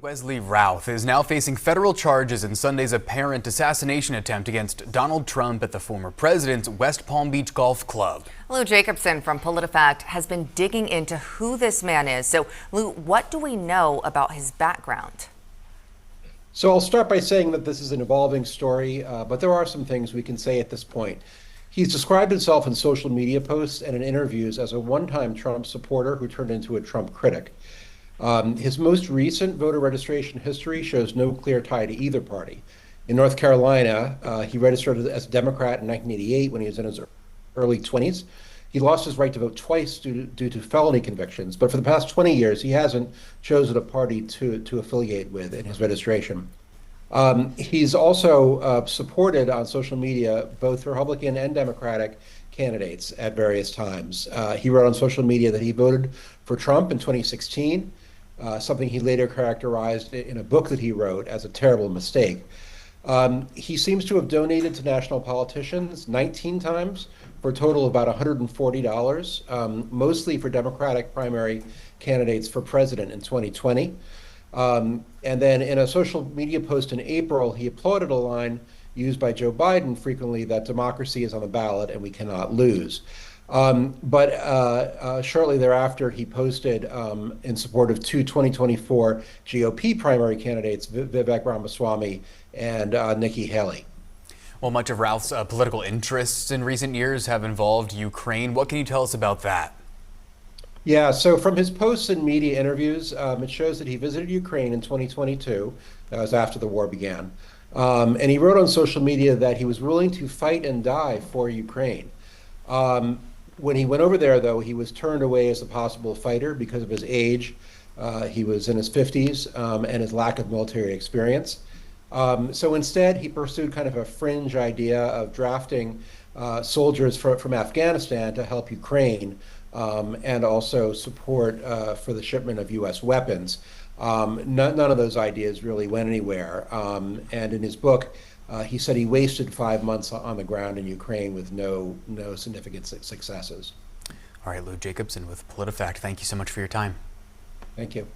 Wesley Routh is now facing federal charges in Sunday's apparent assassination attempt against Donald Trump at the former president's West Palm Beach Golf Club. Lou Jacobson from PolitiFact has been digging into who this man is. So, Lou, what do we know about his background? So I'll start by saying that this is an evolving story, but there are some things we can say at this point. He's described himself in social media posts and in interviews as a one-time Trump supporter who turned into a Trump critic. His most recent voter registration history shows no clear tie to either party. In North Carolina, he registered as a Democrat in 1988 when he was in his early 20s. He lost his right to vote twice due to felony convictions, but for the past 20 years, he hasn't chosen a party to affiliate with in his registration. He's also supported on social media both Republican and Democratic candidates at various times. He wrote on social media that he voted for Trump in 2016, something he later characterized in a book that he wrote as a terrible mistake. He seems to have donated to national politicians 19 times for a total of about $140, mostly for Democratic primary candidates for president in 2020. And then in a social media post in April, he applauded a line used by Joe Biden frequently that democracy is on the ballot and we cannot lose. But shortly thereafter, he posted in support of two 2024 GOP primary candidates, Vivek Ramaswamy and Nikki Haley. Well, much of Routh's political interests in recent years have involved Ukraine. What can you tell us about that? Yeah, so from his posts and media interviews, it shows that he visited Ukraine in 2022. That was after the war began. And he wrote on social media that he was willing to fight and die for Ukraine. When he went over there, though, he was turned away as a possible fighter because of his age. He was in his 50s and his lack of military experience. So instead, he pursued kind of a fringe idea of drafting soldiers from Afghanistan to help Ukraine and also support for the shipment of U.S. weapons. None of those ideas really went anywhere. And in his book, he said he wasted 5 months on the ground in Ukraine with no significant successes. All right, Lou Jacobson with PolitiFact. Thank you so much for your time. Thank you.